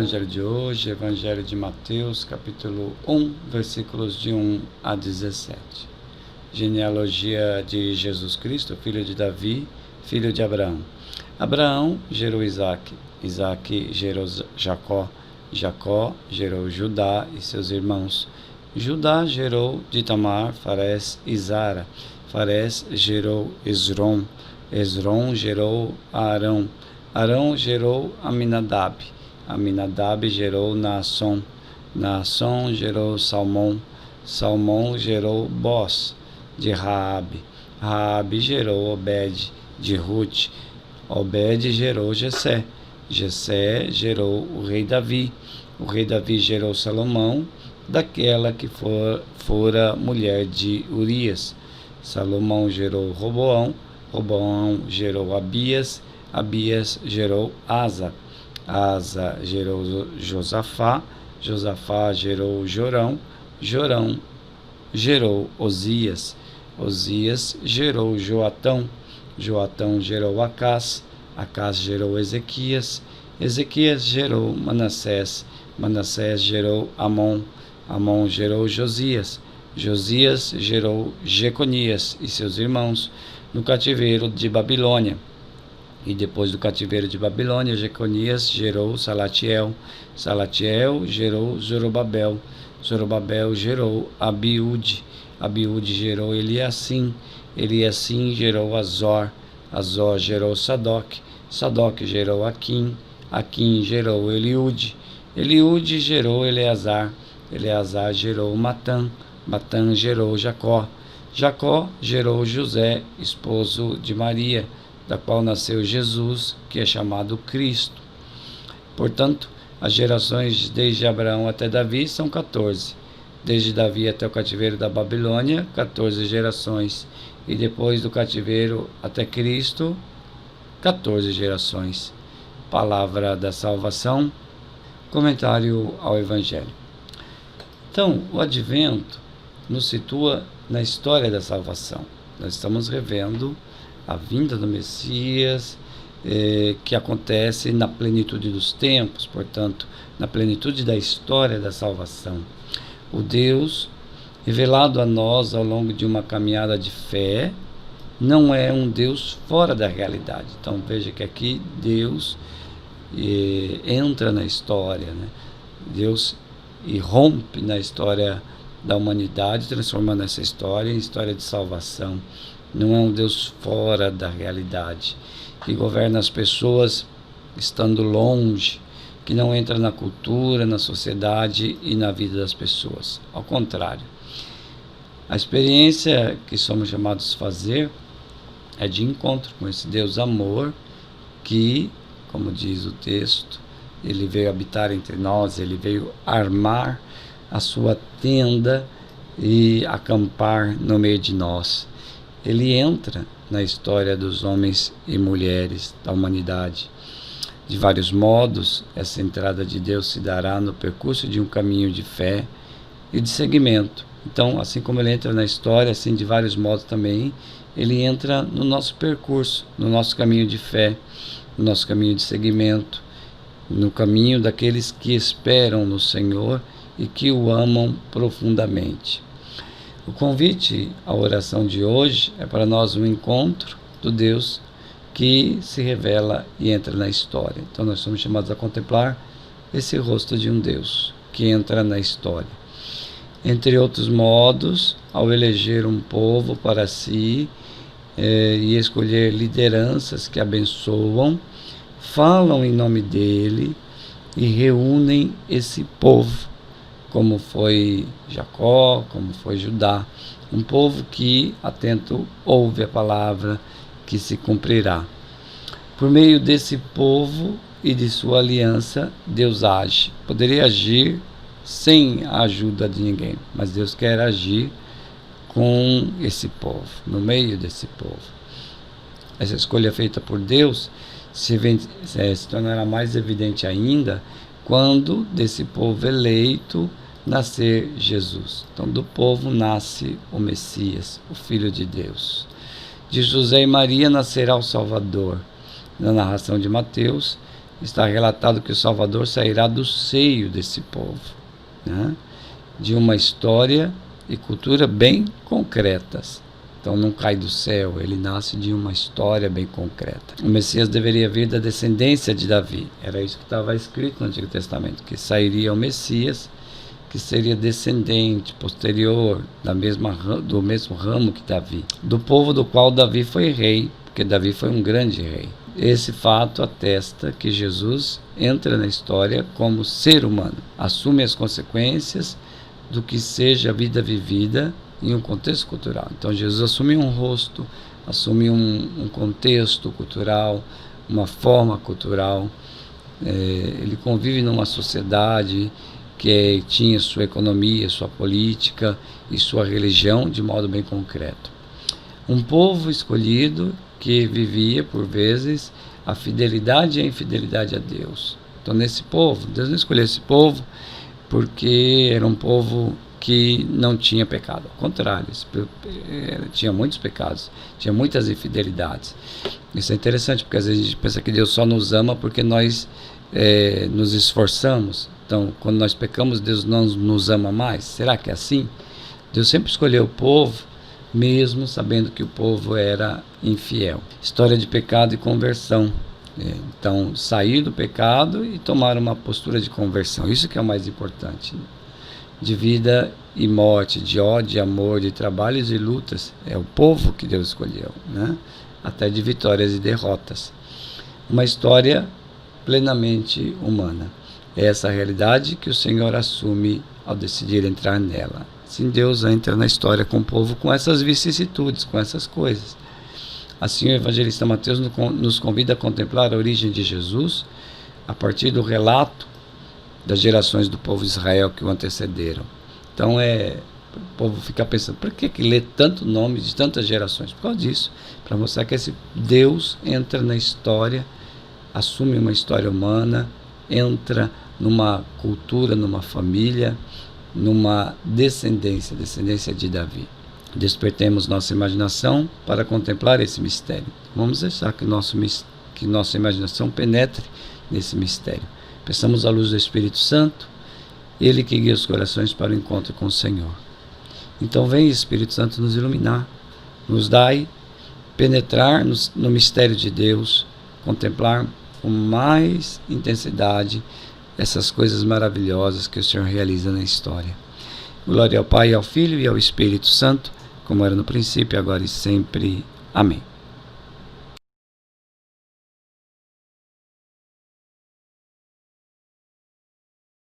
Evangelho de hoje, Evangelho de Mateus, capítulo 1, versículos de 1 a 17. Genealogia de Jesus Cristo, filho de Davi, filho de Abraão. Abraão gerou Isaque, Isaque gerou Jacó, Jacó gerou Judá e seus irmãos. Judá gerou de Tamar, Farés e Zara. Farés gerou Esrom, Esrom gerou Arão. Arão gerou Aminadab, Aminadab gerou Naasson, Naasson gerou Salmão, Salmão gerou Boz, de Raabe, Raabe gerou Obed, de Rute, Obed gerou Jessé, Jessé gerou o rei Davi gerou Salomão, daquela que fora mulher de Urias. Salomão gerou Roboão, Roboão gerou Abias, Abias gerou Asa, Asa gerou Josafá, Josafá gerou Jorão, Jorão gerou Osias, Osias gerou Joatão, Joatão gerou Acás, Acás gerou Ezequias, Ezequias gerou Manassés, Manassés gerou Amon, Amon gerou Josias, Josias gerou Jeconias e seus irmãos no cativeiro de Babilônia. E depois do cativeiro de Babilônia, Jeconias gerou Salatiel, Salatiel gerou Zorobabel, Zorobabel gerou Abiúde, Abiúde gerou Eliacim, Eliacim gerou Azor, Azor gerou Sadoc, Sadoc gerou Aquim, Aquim gerou Eliúde, Eliúde gerou Eleazar, Eleazar gerou Matã, Matã gerou Jacó, Jacó gerou José, esposo de Maria, da qual nasceu Jesus, que é chamado Cristo. Portanto, as gerações desde Abraão até Davi são 14. Desde Davi até o cativeiro da Babilônia, 14 gerações. E depois do cativeiro até Cristo, 14 gerações. Palavra da salvação. Comentário ao Evangelho. Então, o Advento nos situa na história da salvação. Nós estamos revendo a vinda do Messias, que acontece na plenitude dos tempos, portanto, na plenitude da história da salvação. O Deus revelado a nós ao longo de uma caminhada de fé não é um Deus fora da realidade. Então veja que aqui Deus entra na história, né? Deus irrompe na história da humanidade, transformando essa história em história de salvação. Não é um Deus fora da realidade, que governa as pessoas estando longe, que não entra na cultura, na sociedade e na vida das pessoas. Ao contrário, a experiência que somos chamados a fazer é de encontro com esse Deus amor, que, como diz o texto, ele veio habitar entre nós, ele veio armar a sua tenda e acampar no meio de nós. Ele entra na história dos homens e mulheres da humanidade. De vários modos, essa entrada de Deus se dará no percurso de um caminho de fé e de seguimento. Então, assim como ele entra na história, assim de vários modos também, ele entra no nosso percurso, no nosso caminho de fé, no nosso caminho de seguimento, no caminho daqueles que esperam no Senhor e que o amam profundamente. O convite à oração de hoje é para nós um encontro do Deus que se revela e entra na história. Então nós somos chamados a contemplar esse rosto de um Deus que entra na história. Entre outros modos, ao eleger um povo para si e escolher lideranças que abençoam, falam em nome dele e reúnem esse povo, como foi Jacó, como foi Judá, um povo que, atento, ouve a palavra que se cumprirá. Por meio desse povo e de sua aliança, Deus age. Poderia agir sem a ajuda de ninguém, mas Deus quer agir com esse povo, no meio desse povo. Essa escolha feita por Deus se tornará mais evidente ainda quando desse povo eleito nascer Jesus. Então, do povo nasce o Messias, o Filho de Deus. De José e Maria nascerá o Salvador. Na narração de Mateus, está relatado que o Salvador sairá do seio desse povo, né? De uma história e cultura bem concretas. Então não cai do céu, ele nasce de uma história bem concreta. O Messias deveria vir da descendência de Davi. Era isso que estava escrito no Antigo Testamento, que sairia o Messias, que seria descendente, posterior, do mesmo ramo que Davi, do povo do qual Davi foi rei, porque Davi foi um grande rei. Esse fato atesta que Jesus entra na história como ser humano, assume as consequências do que seja a vida vivida em um contexto cultural. Então Jesus assume um rosto, assume um contexto cultural, uma forma cultural. Ele convive numa sociedade que tinha sua economia, sua política e sua religião de modo bem concreto. Um povo escolhido que vivia, por vezes, a fidelidade e a infidelidade a Deus. Então, nesse povo, Deus não escolheu esse povo porque era um povo que não tinha pecado. Ao contrário, tinha muitos pecados, tinha muitas infidelidades. Isso é interessante, porque às vezes a gente pensa que Deus só nos ama porque nós nos esforçamos. Então, quando nós pecamos, Deus não nos ama mais. Será que é assim? Deus sempre escolheu o povo, mesmo sabendo que o povo era infiel. História de pecado e conversão. Então, sair do pecado e tomar uma postura de conversão. Isso que é o mais importante. De vida e morte, de ódio e amor, de trabalhos e lutas. É o povo que Deus escolheu, né? Até de vitórias e derrotas. Uma história plenamente humana. É essa realidade que o Senhor assume ao decidir entrar nela. Sim, Deus entra na história com o povo com essas vicissitudes, com essas coisas. Assim, o evangelista Mateus nos convida a contemplar a origem de Jesus a partir do relato das gerações do povo de Israel que o antecederam. Então, o povo fica pensando, por que lê tanto nome de tantas gerações? Por causa disso, para mostrar que esse Deus entra na história, assume uma história humana, entra numa cultura, numa família, numa descendência de Davi. Despertemos nossa imaginação para contemplar esse mistério. Vamos deixar que nossa imaginação penetre nesse mistério. Peçamos a luz do Espírito Santo, Ele que guia os corações para o encontro com o Senhor. Então vem, Espírito Santo, nos iluminar, nos dai penetrar no mistério de Deus, contemplar com mais intensidade essas coisas maravilhosas que o Senhor realiza na história. Glória ao Pai, ao Filho e ao Espírito Santo, como era no princípio, agora e sempre. Amém.